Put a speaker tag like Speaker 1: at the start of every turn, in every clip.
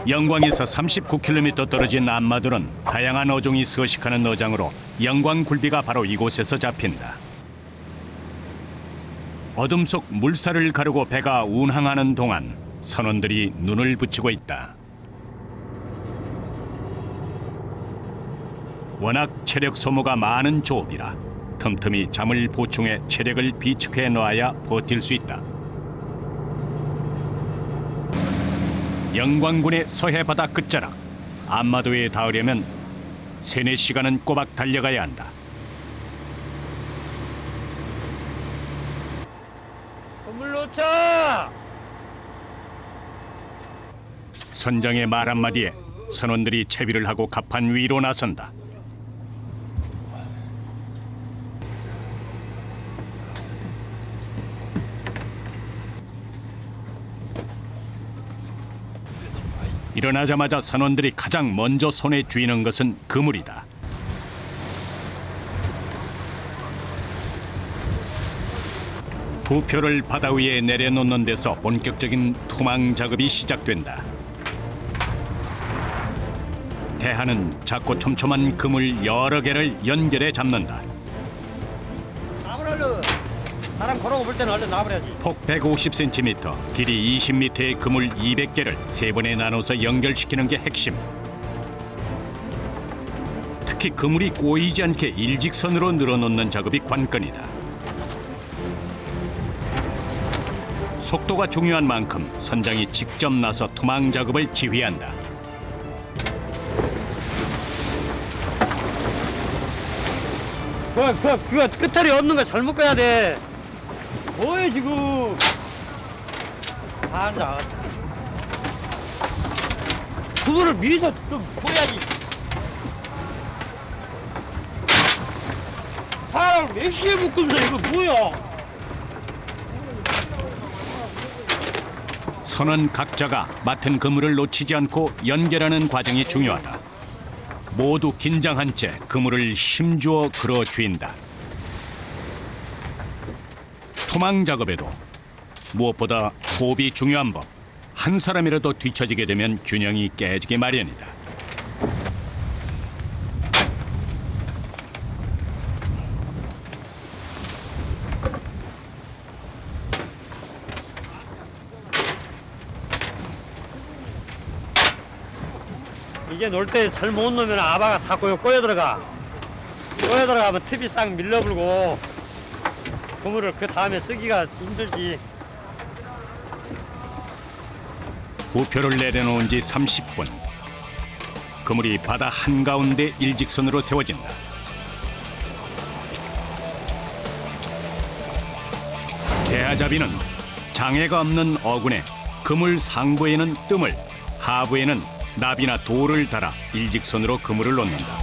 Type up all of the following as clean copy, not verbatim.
Speaker 1: 영광에서 39km 떨어진 안마도는 다양한 어종이 서식하는 어장으로 영광굴비가 바로 이곳에서 잡힌다. 어둠 속 물살을 가르고 배가 운항하는 동안 선원들이 눈을 붙이고 있다. 워낙 체력 소모가 많은 조업이라 틈틈이 잠을 보충해 체력을 비축해 놔야 버틸 수 있다. 영광군의 서해 바다 끝자락 안마도에 닿으려면 3-4시간은 꼬박 달려가야 한다.
Speaker 2: 건물 놓자!
Speaker 1: 선장의 말 한마디에 선원들이 채비를 하고 갑판 위로 나선다. 일어나자마자 선원들이 가장 먼저 손에 쥐는 것은 그물이다. 부표를 바다 위에 내려놓는 데서 본격적인 투망 작업이 시작된다. 대하는 작고 촘촘한 그물 여러 개를 연결해 잡는다.
Speaker 2: 나무랄로 사람 걸어가 볼 때는 얼른 나무래야지.
Speaker 1: 폭 150cm, 길이 20m의 그물 200개를 3번에 나눠서 연결시키는 게 핵심. 특히 그물이 꼬이지 않게 일직선으로 늘어놓는 작업이 관건이다. 속도가 중요한 만큼 선장이 직접 나서 투망 작업을 지휘한다.
Speaker 2: 그거 끝털이 없는 거 잘못 가야 돼. 뭐해 지금? 앉아. 그거를 미리서 좀 보야지. 사람을 몇 시에 묶으면서 이거 뭐야?
Speaker 1: 선원 각자가 맡은 그물을 놓치지 않고 연결하는 과정이 중요하다. 모두 긴장한 채 그물을 힘주어 걸어 쥔다. 투망 작업에도 무엇보다 호흡이 중요한 법. 한 사람이라도 뒤처지게 되면 균형이 깨지기 마련이다.
Speaker 2: 이게 놀 때 잘못 놓으면 아바가 다 꼬여 들어가. 꼬여 들어가면 팁이 싹 밀려불고 그물을 그 다음에 쓰기가 힘들지.
Speaker 1: 부표를 내려놓은 지 30분. 그물이 바다 한가운데 일직선으로 세워진다. 대하잡이는 장애가 없는 어군에 그물 상부에는 뜸을, 하부에는 나비나 돌을 달아 일직선으로 그물을 놓는다.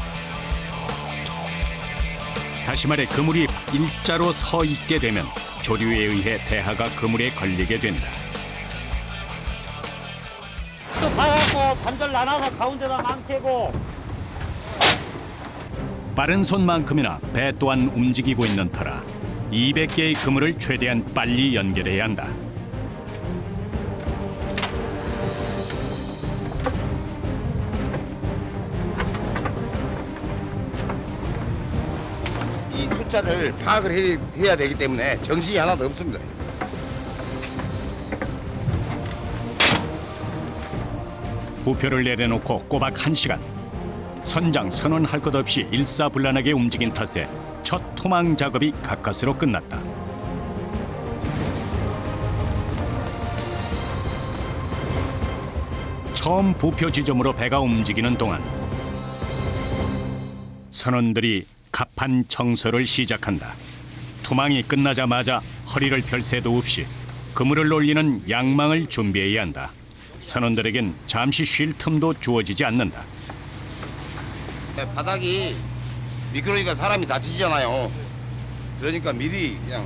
Speaker 1: 다시 말해 그물이 일자로 서 있게 되면 조류에 의해 대하가 그물에 걸리게 된다.
Speaker 2: 또 봐갖고 반절 나눠서 가운데다 망치고.
Speaker 1: 빠른 손만큼이나 배 또한 움직이고 있는 터라 200개의 그물을 최대한 빨리 연결해야 한다.
Speaker 3: 이 숫자를 파악을 해야 되기 때문에 정신이 하나도 없습니다.
Speaker 1: 부표를 내려놓고 꼬박 1시간. 선장 선원할 것 없이 일사불란하게 움직인 탓에 첫 투망 작업이 가까스로 끝났다. 처음 부표 지점으로 배가 움직이는 동안 선원들이 갑판 청소를 시작한다. 투망이 끝나자마자 허리를 펼 새도 없이 그물을 올리는 양망을 준비해야 한다. 선원들에겐 잠시 쉴 틈도 주어지지 않는다.
Speaker 3: 바닥이 미끄러니까 사람이 다치잖아요. 그러니까 미리 그냥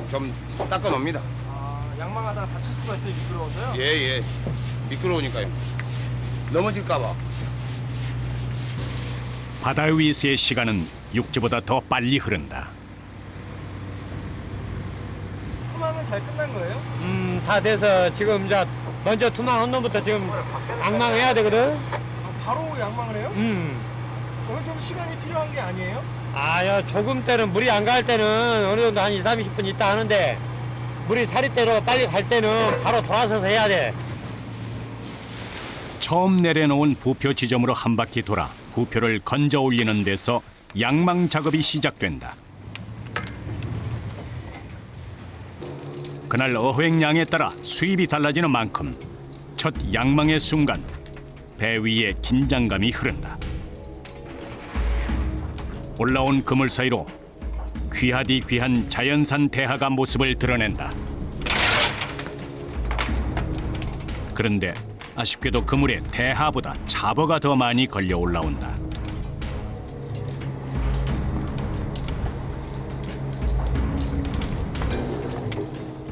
Speaker 3: 좀 닦아 놓습니다.
Speaker 4: 양망하다가 다칠 수가 있어요, 미끄러워서요?
Speaker 3: 예. 미끄러우니까요. 넘어질까 봐.
Speaker 1: 바다 위에서의 시간은 육지보다 더 빨리 흐른다.
Speaker 4: 투망은 잘 끝난 거예요?
Speaker 2: 다 돼서 지금 이제 먼저 투망한 놈부터 지금 양망해야 되거든.
Speaker 4: 바로 양망을 해요? 어느 정도 시간이 필요한 게 아니에요?
Speaker 2: 야, 조금 때는 물이 안 갈 때는 어느 정도 한 2, 30분 있다 하는데 물이 사리대로 빨리 갈 때는 바로 돌아서서 해야 돼.
Speaker 1: 처음 내려놓은 부표 지점으로 한 바퀴 돌아 부표를 건져 올리는 데서 양망 작업이 시작된다. 그날 어획량에 따라 수입이 달라지는 만큼 첫 양망의 순간 배 위에 긴장감이 흐른다. 올라온 그물 사이로 귀하디 귀한 자연산 대하가 모습을 드러낸다. 그런데 아쉽게도 그물에 대하보다 잡어가 더 많이 걸려 올라온다.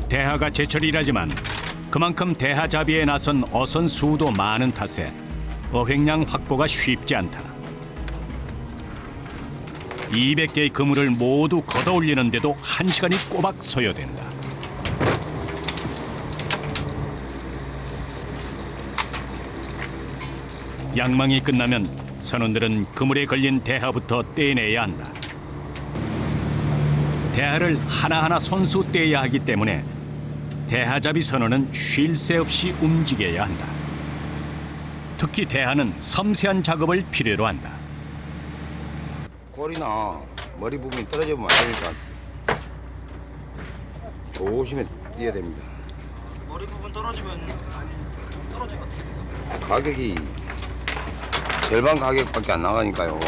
Speaker 1: 대하가 제철이라지만 그만큼 대하잡이에 나선 어선 수도 많은 탓에 어획량 확보가 쉽지 않다. 200개의 그물을 모두 걷어올리는데도 1시간이 꼬박 소요된다. 양망이 끝나면 선원들은 그물에 걸린 대하부터 떼내야 한다. 대하를 하나하나 손수 떼야 하기 때문에 대하잡이 선원은 쉴 새 없이 움직여야 한다. 특히 대하는 섬세한 작업을 필요로 한다.
Speaker 3: 꼬리나 머리 부분이 떨어지면 안 되니까 조심히 뛰어야 됩니다.
Speaker 4: 머리 부분 떨어지면 떨어지면 어떻게 돼요?
Speaker 3: 가격이 절반 가격밖에 안 나가니까요.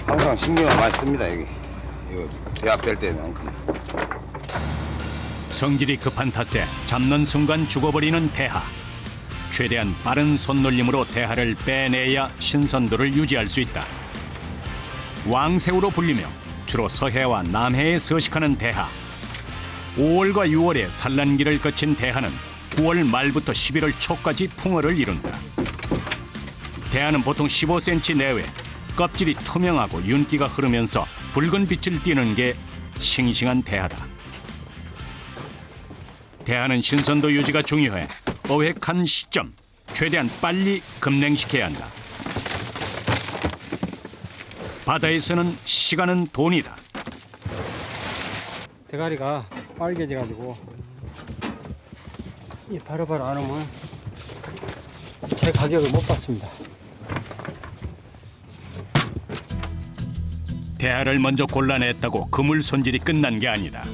Speaker 3: 항상 신경을 많이 씁니다. 여기 이거 대학 뺄 때만큼.
Speaker 1: 성질이 급한 탓에 잡는 순간 죽어버리는 대하. 최대한 빠른 손놀림으로 대하를 빼내야 신선도를 유지할 수 있다. 왕새우로 불리며 주로 서해와 남해에 서식하는 대하. 5월과 6월에 산란기를 거친 대하는 9월 말부터 11월 초까지 풍어를 이룬다. 대하는 보통 15cm 내외, 껍질이 투명하고 윤기가 흐르면서 붉은 빛을 띠는 게 싱싱한 대하다. 대하는 신선도 유지가 중요해 어획한 시점 최대한 빨리 급냉시켜야 한다. 바다에서는 시간은 돈이다.
Speaker 2: 대가리가 빨개져가지고 이 바로바로 안 오면 제 가격을 못 받습니다.
Speaker 1: 대하를 먼저 골라냈다고 그물 손질이 끝난 게 아니다.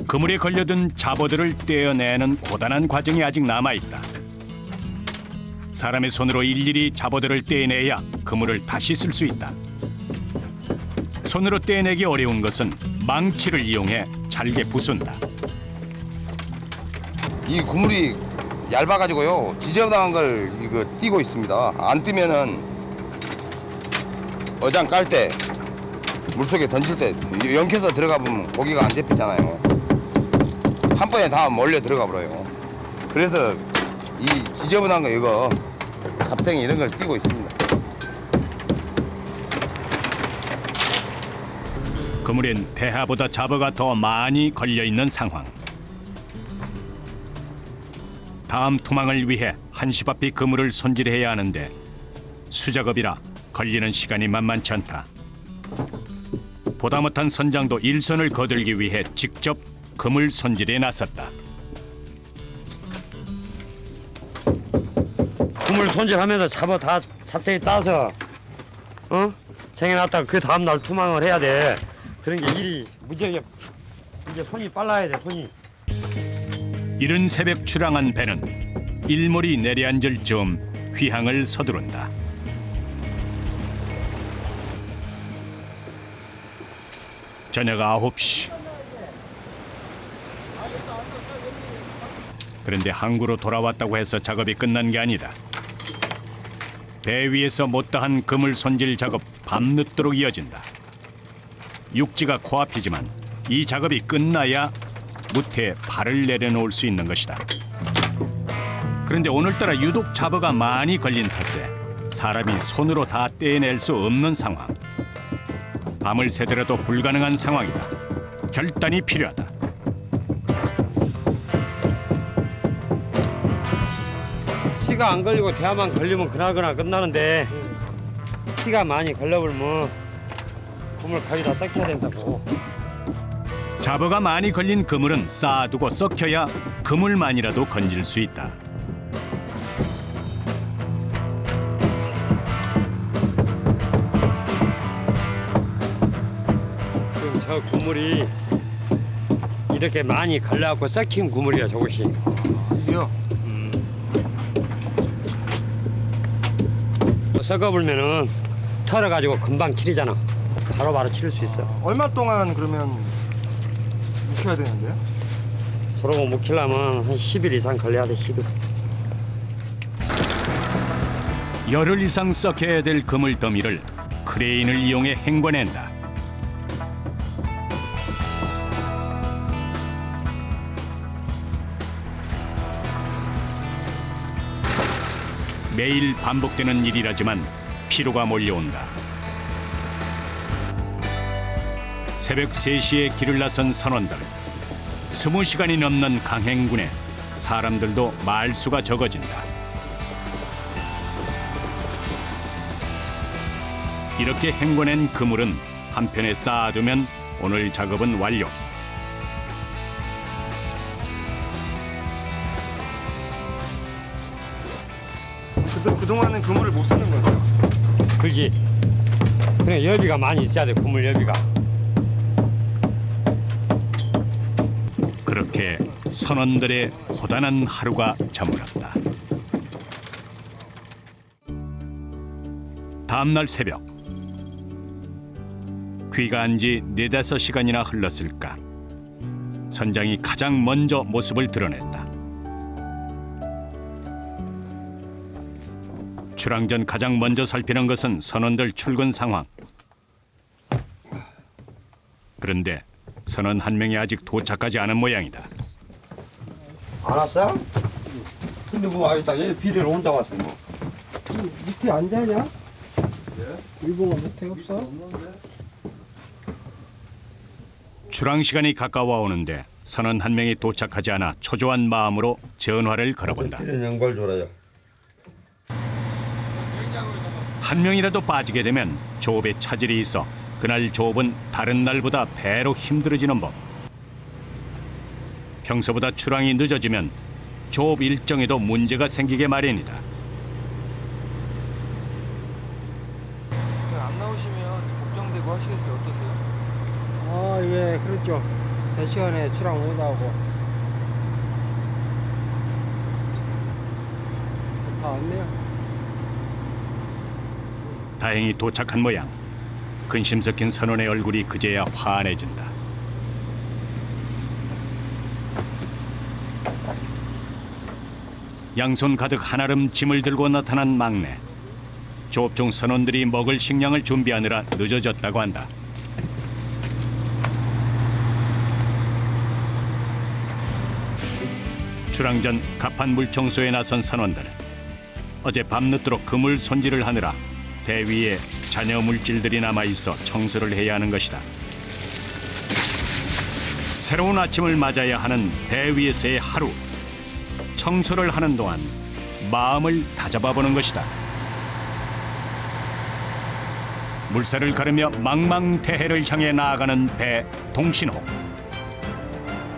Speaker 1: 그물에 걸려든 잡어들을 떼어내는 고단한 과정이 아직 남아있다. 사람의 손으로 일일이 잡어들을 떼내야 그물을 다시 쓸 수 있다. 손으로 떼내기 어려운 것은 망치를 이용해 잘게 부순다.
Speaker 3: 이 그물이 얇아가지고요 지저분한 걸 이거 띄고 있습니다. 안 뜨면은 어장 깔 때 물속에 던질 때 영켜서 들어가 보면 고기가 안 잡히잖아요. 한 번에 다 몰려 들어가 버려요. 그래서 이 지저분한 거 이거 잡탱이 이런 걸 띄고 있습니다.
Speaker 1: 그물엔 대하보다 잡어가 더 많이 걸려있는 상황. 다음 투망을 위해 한시바삐 그물을 손질해야 하는데 수작업이라 걸리는 시간이 만만치 않다. 보다 못한 선장도 일선을 거들기 위해 직접 그물 손질에 나섰다.
Speaker 2: 그물 손질하면서 잡아 다 잡탱이 따서 쟁여놨다가 그 다음날 투망을 해야 돼. 그런 게 일이 무지하게 이제 손이 빨라야 돼. 손이.
Speaker 1: 이른 새벽 출항한 배는 일몰이 내려앉을 즈음 귀향을 서두른다. 저녁 9시. 그런데 항구로 돌아왔다고 해서 작업이 끝난 게 아니다. 배 위에서 못다한 그물 손질 작업 밤늦도록 이어진다. 육지가 코앞이지만 이 작업이 끝나야 무태에 발을 내려놓을 수 있는 것이다. 그런데 오늘따라 유독 잡어가 많이 걸린 탓에 사람이 손으로 다 떼낼 수 없는 상황. 밤을 새더라도 불가능한 상황이다. 결단이 필요하다.
Speaker 2: 피가 안 걸리고 대야만 걸리면 그날그날 끝나는데 피가 많이 걸려버리면 그물 가위다 썩혀야 된다고.
Speaker 1: 잡어가 많이 걸린 그물은 쌓아두고 썩혀야 그물만이라도 건질 수 있다.
Speaker 2: 지금 저 그물이 이렇게 많이 걸려갖고 썩힌 그물이야 저것이.
Speaker 4: 이게요.
Speaker 2: 썩어불면은 털어가지고 금방 칠이잖아. 바로바로 칠 수 있어.
Speaker 4: 얼마 동안 그러면 묵혀야 되는데요?
Speaker 2: 저러고 못 키려면 한 10일 이상 걸려야 돼. 10일.
Speaker 1: 열흘 이상 썩혀야 될 그물 더미를 크레인을 이용해 헹궈낸다. 매일 반복되는 일이라지만 피로가 몰려온다. 새벽 3시에 길을 나선 선원들. 20시간이 넘는 강행군에 사람들도 말수가 적어진다. 이렇게 헹궈낸 그물은 한편에 쌓아두면 오늘 작업은 완료.
Speaker 4: 그동안은 그물을 못 쓰는 거예요?
Speaker 2: 그렇지. 그냥 여비가 많이 있어야 돼. 그물 여비가.
Speaker 1: 그렇게 선원들의 고단한 하루가 저물었다. 다음 날 새벽. 귀가한 지 4~5시간이나 흘렀을까. 선장이 가장 먼저 모습을 드러냈다. 출항 전 가장 먼저 살피는 것은 선원들 출근 상황. 그런데 선원 한 명이 아직 도착하지 않은 모양이다.
Speaker 2: 안 왔어? 근데 뭐 아직다 얘 비료를 혼자 왔어 뭐.
Speaker 4: 밑에 안 자냐? 일본어 밑에 없어?
Speaker 1: 출항 시간이 가까워 오는데 선원 한 명이 도착하지 않아 초조한 마음으로 전화를 걸어본다.
Speaker 2: 이런 연골 줘라요.
Speaker 1: 한 명이라도 빠지게 되면 조업에 차질이 있어 그날 조업은 다른 날보다 배로 힘들어지는 법. 평소보다 출항이 늦어지면 조업 일정에도 문제가 생기게 마련이다.
Speaker 4: 안 나오시면 걱정되고 하시겠어요? 어떠세요?
Speaker 2: 아, 예, 그렇죠. 3시간에 출항 못 하고. 다 왔네요.
Speaker 1: 다행히 도착한 모양. 근심 섞인 선원의 얼굴이 그제야 환해진다. 양손 가득 한아름 짐을 들고 나타난 막내. 조업 중 선원들이 먹을 식량을 준비하느라 늦어졌다고 한다. 출항 전 갑판 물 청소에 나선 선원들. 어제 밤늦도록 그물 손질을 하느라 배 위에 잔여 물질들이 남아있어 청소를 해야 하는 것이다. 새로운 아침을 맞아야 하는 배 위에서의 하루. 청소를 하는 동안 마음을 다잡아보는 것이다. 물살을 가르며 망망대해를 향해 나아가는 배 동신호.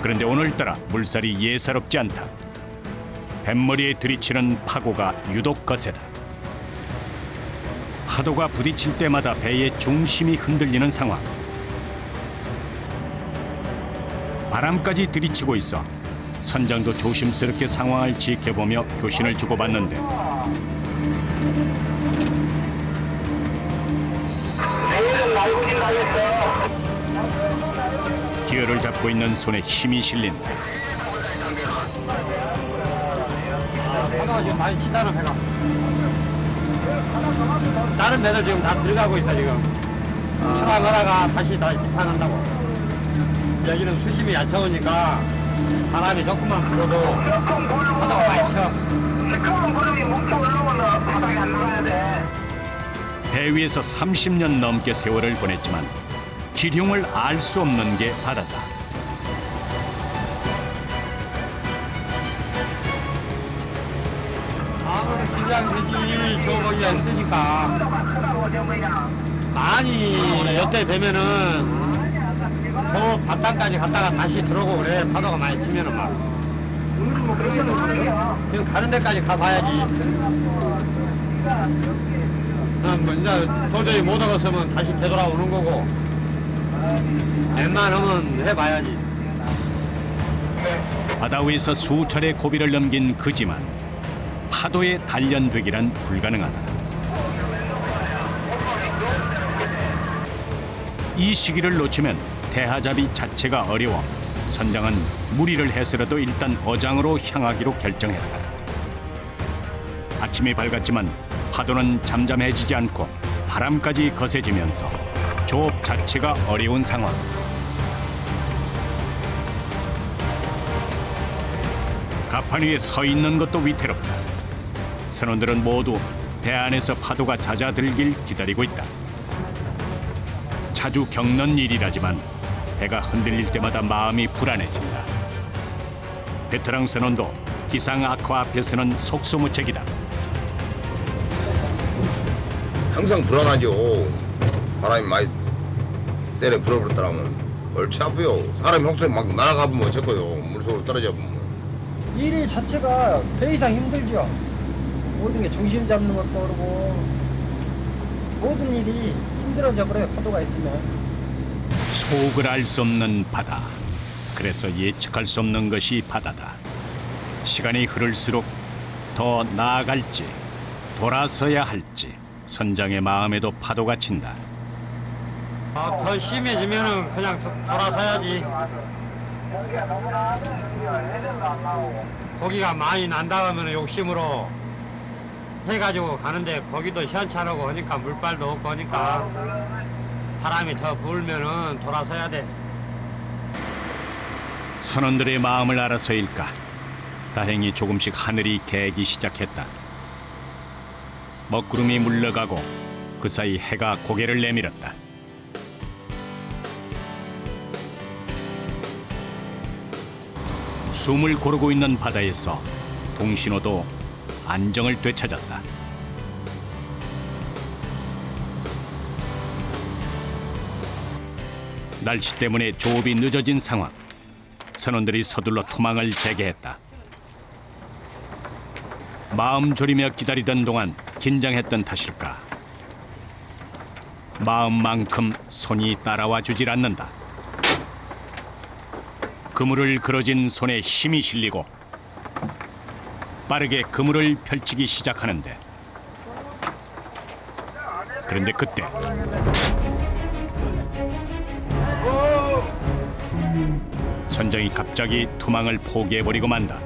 Speaker 1: 그런데 오늘따라 물살이 예사롭지 않다. 뱃머리에 들이치는 파고가 유독 거세다. 파도가 부딪힐 때마다 배의 중심이 흔들리는 상황. 바람까지 들이치고 있어 선장도 조심스럽게 상황을 지켜보며 교신을 주고받는데 기어를 잡고 있는 손에 힘이 실린다.
Speaker 2: 배가 지금 많이 치다는 배가. 다른 배들 지금 다 들어가고 있어 지금. 출항하다가 다시 입항한다고. 여기는 수심이 얕아오니까 바람이 조금만 불어도 파도가 많이 쳐.
Speaker 1: 배 위에서 30년 넘게 세월을 보냈지만 기룡을 알 수 없는 게 바다다.
Speaker 2: 마음으로 긴장되지. 저 거기가 힘드니까. 많이 여태 되면은 저 바탕까지 갔다가 다시 들어오고 그래. 파도가 많이 치면은 막.
Speaker 4: 오늘은 뭐 괜찮은 거예요?
Speaker 2: 지금 가는 데까지 가봐야지. 뭐 이제 도저히 못 얻었으면 다시 되돌아오는 거고. 웬만하면 해봐야지.
Speaker 1: 바다 위에서 수차례 고비를 넘긴 그지만 파도에 단련되기란 불가능하다. 이 시기를 놓치면 대하잡이 자체가 어려워 선장은 무리를 해서라도 일단 어장으로 향하기로 결정했다. 아침이 밝았지만 파도는 잠잠해지지 않고 바람까지 거세지면서 조업 자체가 어려운 상황. 갑판 위에 서 있는 것도 위태롭다. 선원들은 모두 배 안에서 파도가 잦아들길 기다리고 있다. 자주 겪는 일이라지만 배가 흔들릴 때마다 마음이 불안해진다. 베테랑 선원도 기상 악화 앞에서는 속수무책이다.
Speaker 3: 항상 불안하죠. 바람이 많이 세게 불어버렸더라면 골치 아프요. 사람이 평소에 막 날아가보면 어쩌고요. 물속으로 떨어져 보면.
Speaker 5: 일 자체가 배 이상 힘들죠. 모든 게 중심 잡는 것도 그렇고 모든 일이 힘들어져 버려요. 파도가 있으면.
Speaker 1: 속을 알 수 없는 바다. 그래서 예측할 수 없는 것이 바다다. 시간이 흐를수록 더 나아갈지 돌아서야 할지 선장의 마음에도 파도가 친다.
Speaker 2: 더 심해지면은 그냥 돌아서야지. 고기가 많이 난다 하면 욕심으로 해가지고 가는데 거기도 시원찮고 하니까 물발도 없고 하니까 바람이 더 불면은 돌아서야 돼.
Speaker 1: 선원들의 마음을 알아서일까? 다행히 조금씩 하늘이 개기 시작했다. 먹구름이 물러가고 그 사이 해가 고개를 내밀었다. 숨을 고르고 있는 바다에서 동신호도 안정을 되찾았다. 날씨 때문에 조업이 늦어진 상황. 선원들이 서둘러 투망을 재개했다. 마음 졸이며 기다리던 동안 긴장했던 탓일까? 마음만큼 손이 따라와 주질 않는다. 그물을 그어진 손에 힘이 실리고 빠르게 그물을 펼치기 시작하는데, 그런데 그때 선장이 갑자기 투망을 포기해버리고 만다.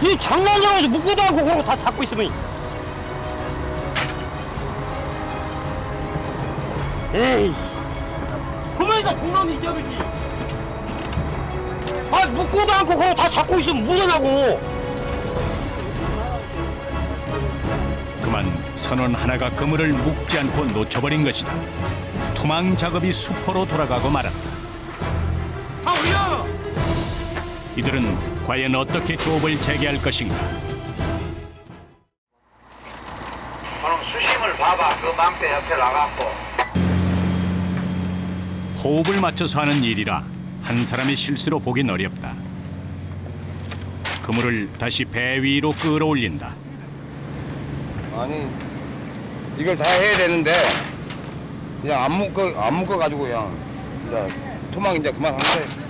Speaker 2: 이 장난이라고 묶고도 않고 그러고 다 잡고 있으면. 에이, 그러니까 공감이 잊어버리지. 아, 묶고도 않고 그러고 다 잡고 있으면 뭐하냐고.
Speaker 1: 그만 선원 하나가 그물을 묶지 않고 놓쳐버린 것이다. 투망 작업이 수포로 돌아가고 말았다.
Speaker 2: 다 올려!
Speaker 1: 이들은 과연 어떻게 조업을 재개할 것인가?
Speaker 6: 그럼 수심을 봐봐. 그 망대 옆에 나갔고.
Speaker 1: 호흡을 맞춰서 하는 일이라 한 사람의 실수로 보긴 어렵다. 그물을 다시 배 위로 끌어올린다.
Speaker 3: 아니 이걸 다 해야 되는데 그냥 안 묶어 가지고 그냥 이제 토막 이제 그만한 거예요.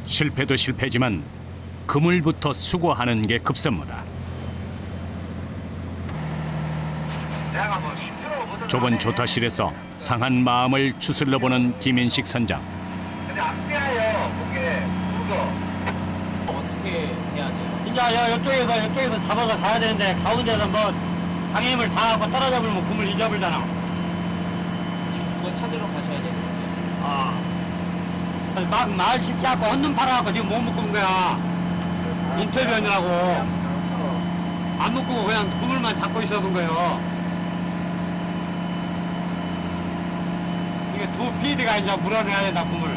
Speaker 1: 실패도 실패지만 그물부터 수고하는 게 급선무다.
Speaker 6: 내가 뭐 시끄러워.
Speaker 1: 좁은 조타실에서 상한 마음을 추슬러 보는 김인식 선장.
Speaker 6: 근데 안 빼요. 그게 그거.
Speaker 2: 이제 이쪽에서 잡아서 가야 되는데 가운데서 뭐 장애물 다 하고 따라잡으면 그물 잊어버리잖아.
Speaker 7: 그거 찾으러 가셔야 돼요.
Speaker 2: 아. 막 말 시키갖고 헌눈 팔아갖고 지금 못 묶은 거야. 인터뷰하느라고. 안 묶고 그냥 그물만 잡고 있었던 거예요. 이게 PD가 이제 물어내야 된다, 꿈을.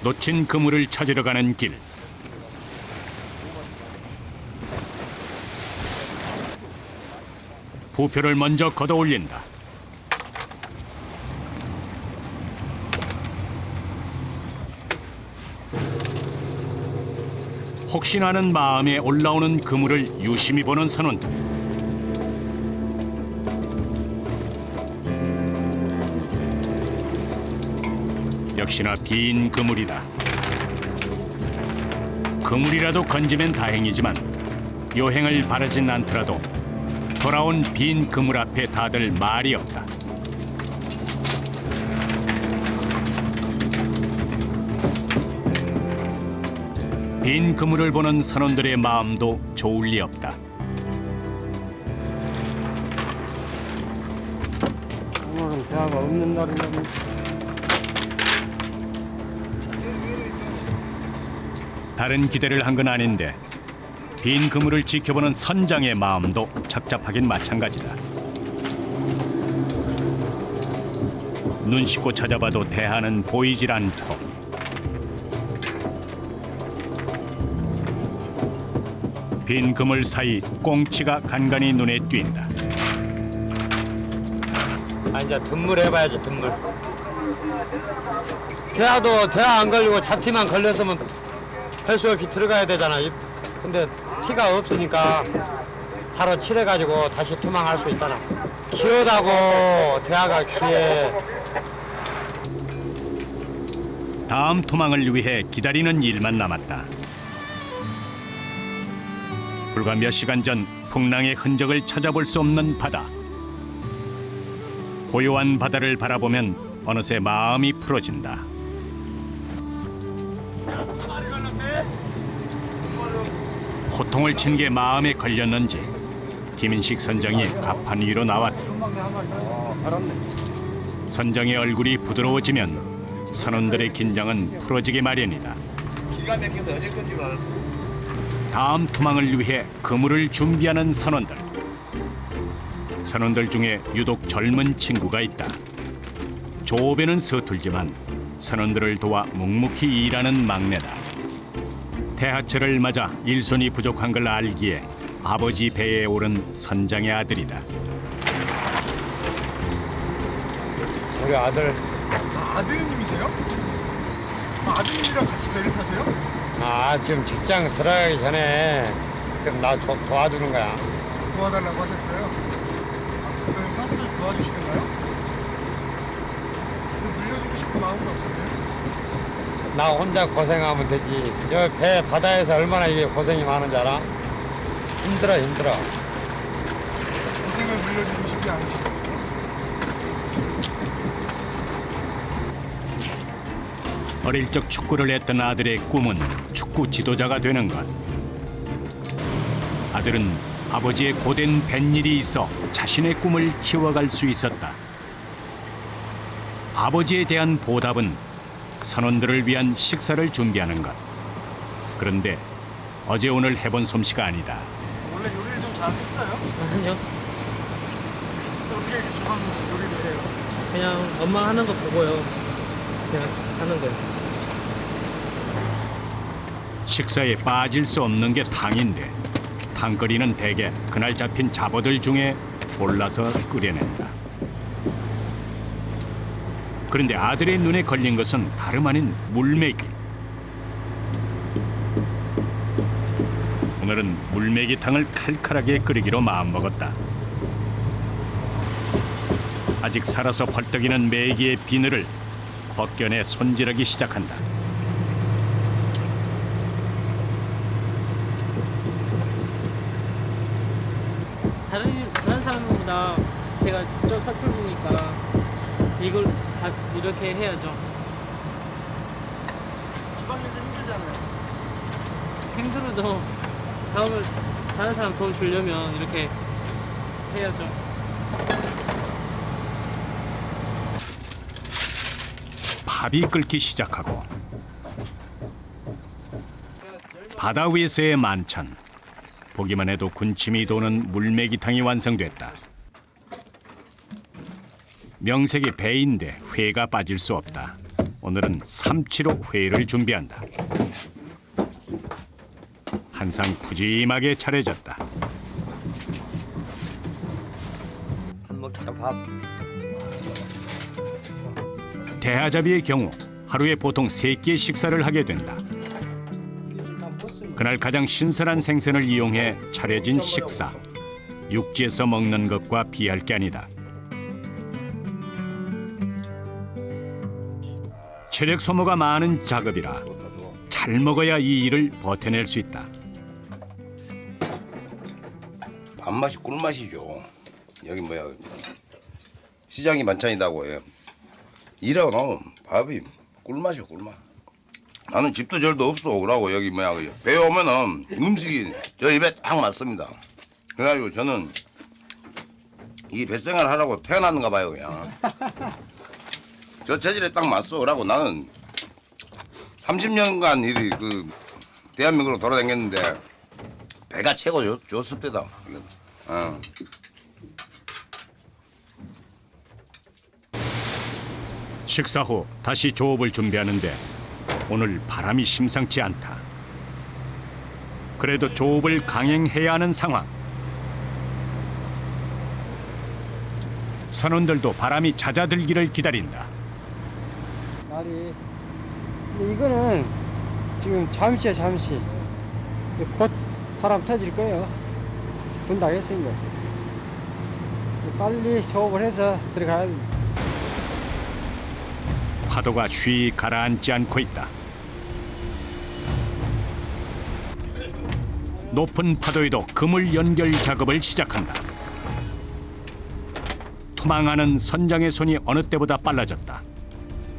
Speaker 1: 놓친 그물을 찾으러 가는 길. 부표를 먼저 걷어 올린다. 혹시나 하는 마음에 올라오는 그물을 유심히 보는 선원들. 역시나 빈 그물이다. 그물이라도 건지면 다행이지만 요행을 바라진 않더라도 돌아온 빈 그물 앞에 다들 말이 없다. 빈 그물을 보는 선원들의 마음도 좋을 리 없다.
Speaker 2: 오늘은 대화가 없는 날이라면
Speaker 1: 다른 기대를 한 건 아닌데 빈 그물을 지켜보는 선장의 마음도 착잡하긴 마찬가지다. 눈 씻고 찾아봐도 대하는 보이질 않고 빈 그물 사이 꽁치가 간간히 눈에 띈다.
Speaker 2: 아, 이제 든물 해봐야지, 든물. 대하도 대하 안 걸리고 잡티만 걸렸으면 할 수 없이 들어가야 되잖아. 근데 티가 없으니까 바로 칠해가지고 다시 투망할 수 있잖아. 기어다고 대하가 기에.
Speaker 1: 다음 투망을 위해 기다리는 일만 남았다. 불과 몇 시간 전 풍랑의 흔적을 찾아볼 수 없는 바다. 고요한 바다를 바라보면 어느새 마음이 풀어진다. 호통을 친 게 마음에 걸렸는지 김인식 선장이 갑판 위로 나왔다. 선장의 얼굴이 부드러워지면 선원들의 긴장은 풀어지기 마련이다.
Speaker 3: 기가 막혀서 어제 건지 알았어.
Speaker 1: 다음 투망을 위해 그물을 준비하는 선원들. 선원들 중에 유독 젊은 친구가 있다. 조업에는 서툴지만 선원들을 도와 묵묵히 일하는 막내다. 대하철을 맞아 일손이 부족한 걸 알기에 아버지 배에 오른 선장의 아들이다.
Speaker 2: 우리 아들,
Speaker 4: 아드님이세요? 아드님이랑 같이 배를 타세요?
Speaker 2: 지금 직장 들어가기 전에 지금 나 도와주는 거야.
Speaker 4: 도와달라고 하셨어요? 그래서 또 도와주시는가요? 물려주고 싶은 마음은 없으세요?
Speaker 2: 나 혼자 고생하면 되지. 여기 배 바다에서 얼마나 이게 고생이 많은지 알아? 힘들어.
Speaker 4: 고생을 물려주고 싶지 않으시죠?
Speaker 1: 어릴 적 축구를 했던 아들의 꿈은 축구 지도자가 되는 것. 아들은 아버지의 고된 뱃일이 있어 자신의 꿈을 키워갈 수 있었다. 아버지에 대한 보답은 선원들을 위한 식사를 준비하는 것. 그런데 어제 오늘 해본 솜씨가 아니다.
Speaker 4: 원래 요리를 좀 잘했어요?
Speaker 7: 아니요.
Speaker 4: 어떻게 이렇게 좋아하는 요리를 해요?
Speaker 7: 그냥 엄마 하는 거 보고요. 그냥 하는 거예요.
Speaker 1: 식사에 빠질 수 없는 게 탕인데 탕거리는 대개 그날 잡힌 잡어들 중에 골라서 끓여낸다. 그런데 아들의 눈에 걸린 것은 다름 아닌 물메기. 오늘은 물메기탕을 칼칼하게 끓이기로 마음먹었다. 아직 살아서 벌떡이는 메기의 비늘을 벗겨내 손질하기 시작한다.
Speaker 7: 다른 사람보다 제가 좀 서툴으니까 이걸 다 이렇게 해야죠.
Speaker 4: 주방일도 힘들잖아요.
Speaker 7: 힘들어도 다른 사람 돈 주려면 이렇게 해야죠.
Speaker 1: 밥이 끓기 시작하고 바다 위에서의 만찬. 보기만 해도 군침이 도는 물메기탕이 완성됐다. 명색이 회인데 회가 빠질 수 없다. 오늘은 삼치로 회를 준비한다. 한상 푸짐하게 차려졌다.
Speaker 2: 먹자 밥.
Speaker 1: 대하잡이의 경우 하루에 보통 3끼의 식사를 하게 된다. 그날 가장 신선한 생선을 이용해 차려진 식사. 육지에서 먹는 것과 비할 게 아니다. 체력 소모가 많은 작업이라 잘 먹어야 이 일을 버텨낼 수 있다.
Speaker 3: 밥맛이 꿀맛이죠. 여기 뭐야 시장이 만찬이다고 해요. 일하고 나면 밥이 꿀맛이요 꿀맛. 나는 집도 절도 없어 그러고 여기 뭐야 배 오면은 음식이 저 입에 딱 맞습니다. 그래가지고 저는 이 뱃생활 하라고 태어났는가 봐요 그냥. 저 체질에 딱 맞서 그러고 나는 30년간 일이 그 대한민국으로 돌아다녔는데 배가 최고 좋을 때다.
Speaker 1: 식사 후 다시 조업을 준비하는데 오늘 바람이 심상치 않다. 그래도 조업을 강행해야 하는 상황. 선원들도 바람이 잦아들기를 기다린다.
Speaker 5: 날이. 근데 이거는 지금 잠시야 잠시. 곧 바람 터질 거예요. 분다 했으니까. 빨리 조업을 해서 들어가야 됩니다.
Speaker 1: 파도가 쉬 가라앉지 않고 있다. 높은 파도에도 그물 연결 작업을 시작한다. 투망하는 선장의 손이 어느 때보다 빨라졌다.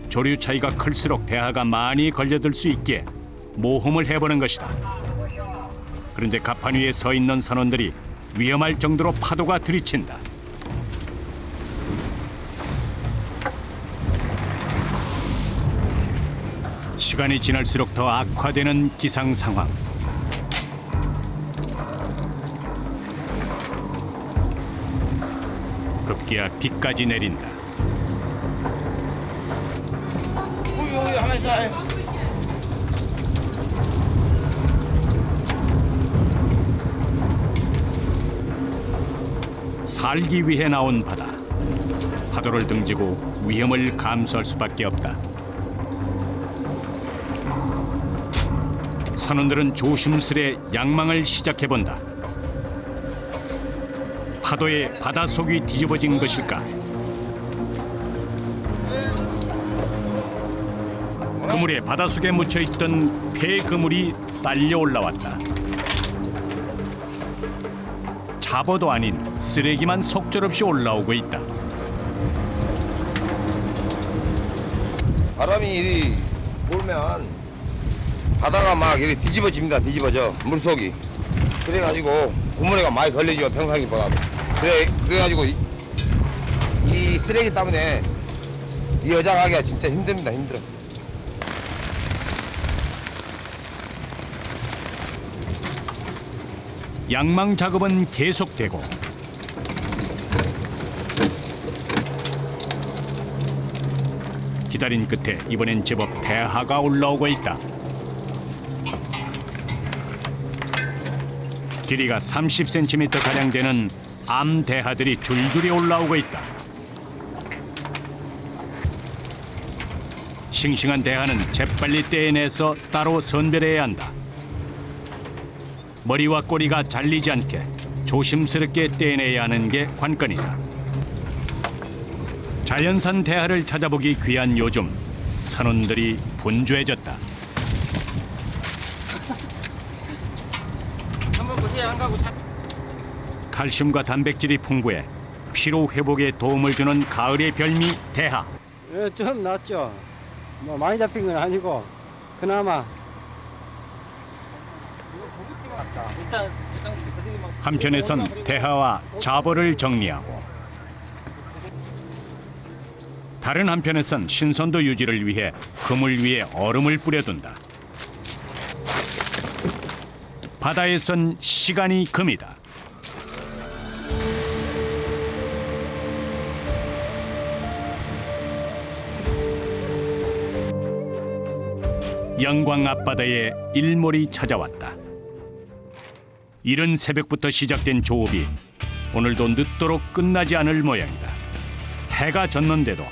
Speaker 1: 조류 차이가 클수록 대하가 많이 걸려들 수 있기에 모험을 해보는 것이다. 그런데 갑판 위에 서 있는 선원들이 위험할 정도로 파도가 들이친다. 시간이 지날수록 더 악화되는 기상 상황. 급기야 비까지 내린다. 살기 위해 나온 바다. 파도를 등지고 위험을 감수할 수밖에 없다. 선원들은 조심스레 양망을 시작해본다. 파도에 바닷속이 뒤집어진 것일까? 그물에 바닷속에 묻혀있던 폐 그물이 딸려 올라왔다. 잡어도 아닌 쓰레기만 속절없이 올라오고 있다.
Speaker 3: 바람이 이리 불면 바다가 막 이렇게 뒤집어집니다. 뒤집어져 물속이. 그래가지고 그물에가 많이 걸리죠 평상시보다. 그래가지고 이 쓰레기 때문에 이 여장하기가 진짜 힘듭니다. 힘들어.
Speaker 1: 양망 작업은 계속되고 기다린 끝에 이번엔 제법 대하가 올라오고 있다. 길이가 30cm 가량 되는 암대하들이 줄줄이 올라오고 있다. 싱싱한 대하는 재빨리 떼내서 따로 선별해야 한다. 머리와 꼬리가 잘리지 않게 조심스럽게 떼내야 하는 게 관건이다. 자연산 대하를 찾아보기 귀한 요즘 선원들이 분주해졌다. 칼슘과 단백질이 풍부해 피로 회복에 도움을 주는 가을의 별미 대하.
Speaker 5: 예, 좀 낫죠. 뭐 많이 잡힌 건 아니고 그나마.
Speaker 1: 한편에선 대하와 잡어를 정리하고 다른 한편에선 신선도 유지를 위해 그물 위에 얼음을 뿌려둔다. 바다에선 시간이 금이다. 영광 앞바다에 일몰이 찾아왔다. 이른 새벽부터 시작된 조업이 오늘도 늦도록 끝나지 않을 모양이다. 해가 졌는데도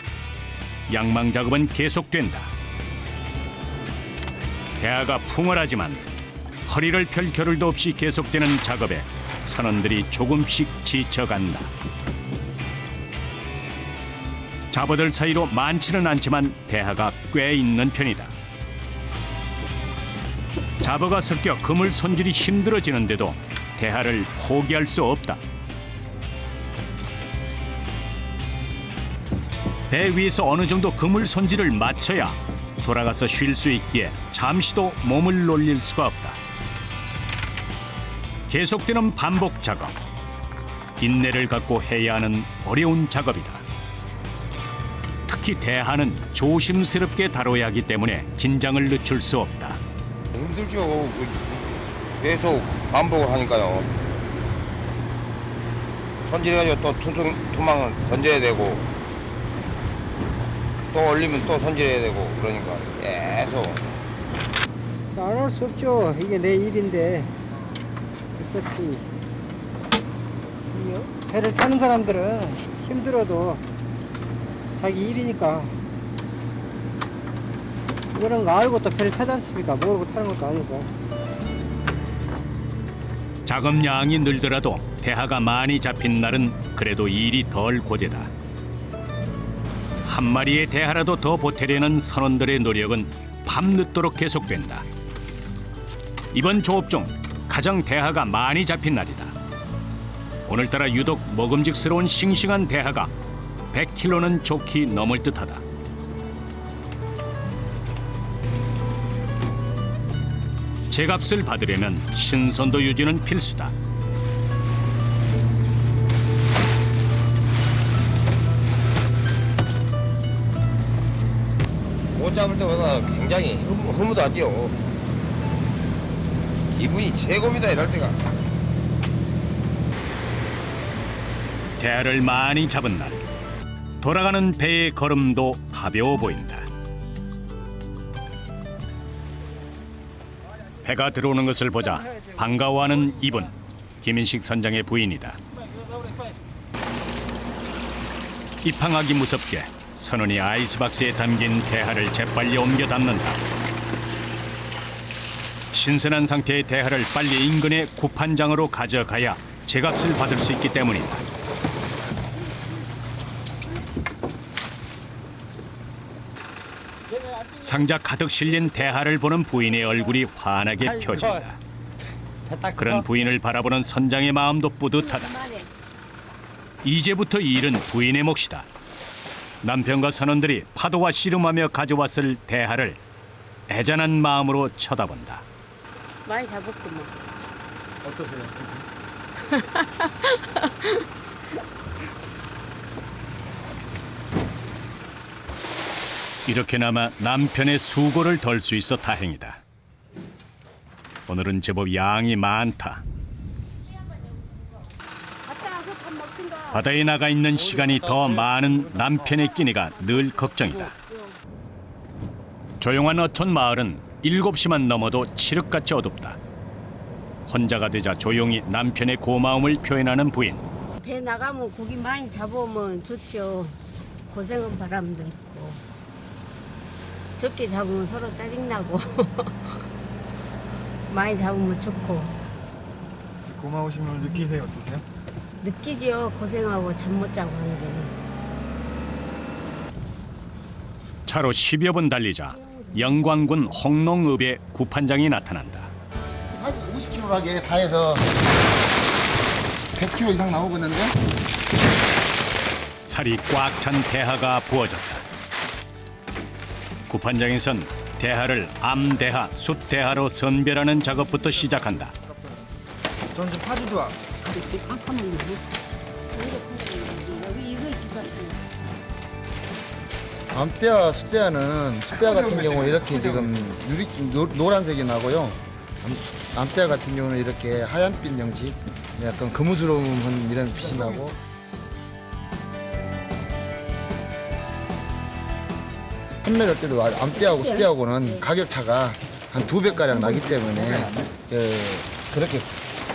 Speaker 1: 양망 작업은 계속된다. 대하가 풍월하지만 허리를 펼 겨를도 없이 계속되는 작업에 선원들이 조금씩 지쳐간다. 잡어들 사이로 많지는 않지만 대하가 꽤 있는 편이다. 잡어가 섞여 그물 손질이 힘들어지는데도 대하를 포기할 수 없다. 배 위에서 어느 정도 그물 손질을 마쳐야 돌아가서 쉴 수 있기에 잠시도 몸을 놀릴 수가 없다. 계속되는 반복 작업. 인내를 갖고 해야 하는 어려운 작업이다. 특히 대하는 조심스럽게 다뤄야 하기 때문에 긴장을 늦출 수 없다.
Speaker 3: 힘들죠. 계속 반복을 하니까요. 손질해가지고 또 투망을 던져야 되고 또 올리면 또 손질해야 되고 그러니까 계속.
Speaker 5: 안 할 수 없죠. 이게 내 일인데. 어차피 이 배를 타는 사람들은 힘들어도 자기 일이니까 이런 거 알고 또 배를 타지 않습니까? 모르고 타는 것도 아니고.
Speaker 1: 작업량이 늘더라도 대하가 많이 잡힌 날은 그래도 일이 덜 고되다. 한 마리의 대하라도 더 보태려는 선원들의 노력은 밤늦도록 계속된다. 이번 조업 중 가장 대하가 많이 잡힌 날이다. 오늘따라 유독 먹음직스러운 싱싱한 대하가 100kg는 좋게 넘을 듯하다. 제값을 받으려면 신선도 유지는 필수다.
Speaker 3: 못 잡을 때보다 굉장히 흐뭇하죠. 기분이 최고입니다. 이럴 때가.
Speaker 1: 대하를 많이 잡은 날, 돌아가는 배의 걸음도 가벼워 보인다. 배가 들어오는 것을 보자 반가워하는 이분, 김인식 선장의 부인이다. 입항하기 무섭게 선원이 아이스박스에 담긴 대하를 재빨리 옮겨 담는다. 신선한 상태의 대하를 빨리 인근의 구판장으로 가져가야 제값을 받을 수 있기 때문이다. 상자 가득 실린 대하를 보는 부인의 얼굴이 환하게 펴진다. 그런 부인을 바라보는 선장의 마음도 뿌듯하다. 이제부터 이 일은 부인의 몫이다. 남편과 선원들이 파도와 씨름하며 가져왔을 대하를 애잔한 마음으로 쳐다본다.
Speaker 8: 많이 잡았구만.
Speaker 4: 어떠세요?
Speaker 1: 이렇게나마 남편의 수고를 덜 수 있어 다행이다. 오늘은 제법 양이 많다. 바다에 나가 있는 시간이 더 많은 남편의 끼니가 늘 걱정이다. 조용한 어촌 마을은 7시만 넘어도 칠흑같이 어둡다. 혼자가 되자 조용히 남편의 고마움을 표현하는 부인.
Speaker 8: 배 나가면 고기 많이 잡으면 좋죠. 고생한 바람도 있고. 적게 잡으면 서로 짜증나고. 많이 잡으면 좋고.
Speaker 4: 고마우심을 느끼세요? 어떠세요?
Speaker 8: 느끼지요. 고생하고 잠 못 자고 하는 게.
Speaker 1: 차로 10여 분 달리자 영광군 홍농읍의 구판장이 나타난다.
Speaker 9: 사실 50kg라게 다 해서 100kg 이상 나오겠는데?
Speaker 1: 살이 꽉 찬 대하가 부어졌다. 구판장에선 대하를 암대하, 숫대하로 선별하는 작업부터 시작한다.
Speaker 4: 전 좀 파지 좋아.
Speaker 8: 여기 이거 있었어요.
Speaker 9: 암대하, 숫대하는 숫대하 같은 경우 이렇게 지금 노란색이 나고요. 암대아 같은 경우는 이렇게 하얀빛 형식, 약간 거무스러운 이런 빛이 나고. 판매할 때도 암대하고 수대하고는 가격 차가 한 2배가량 나기 때문에 그렇게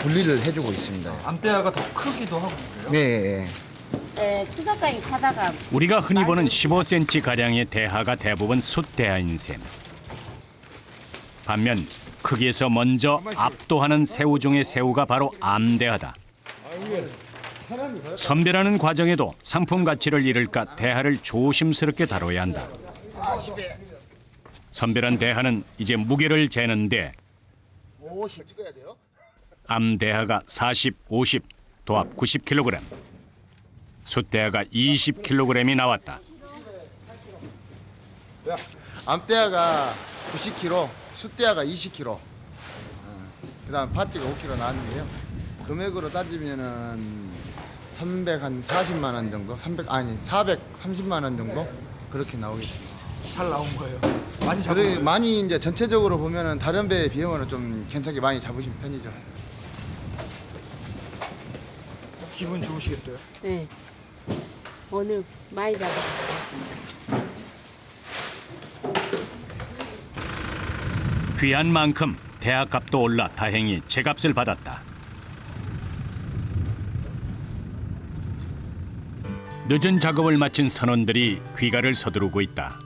Speaker 9: 분리를 해주고 있습니다.
Speaker 4: 암대아가 더 크기도 하고 그래요?
Speaker 9: 네.
Speaker 8: 추석까지 가다가
Speaker 1: 우리가 흔히 보는 15cm 가량의 대하가 대부분 숫대하인 셈. 반면 크기에서 먼저 압도하는 새우 중의 새우가 바로 암대하다. 선별하는 과정에도 상품 가치를 잃을까 대하를 조심스럽게 다뤄야 한다. 선별한 대하는 이제 무게를 재는데
Speaker 9: 50 찍어야 돼요?
Speaker 1: 암대하가 40, 50, 도합 90kg. 숫대하가 20kg이 나왔다.
Speaker 9: 암대아가 90kg, 숫대아가 20kg. 그다음 팥찌가 5kg 나왔는데요. 금액으로 따지면은 340만 원 정도, 430만 원 정도 그렇게 나오겠습니다.
Speaker 4: 잘 나온 거예요. 많이 잡은 거예요.
Speaker 9: 많이 이제 전체적으로 보면은 다른 배 비용으로 좀 괜찮게 많이 잡으신 편이죠.
Speaker 4: 기분 좋으시겠어요?
Speaker 8: 네. 오늘 많이 잡았어요.
Speaker 1: 귀한 만큼 대하값도 올라 다행히 제값을 받았다. 늦은 작업을 마친 선원들이 귀가를 서두르고 있다.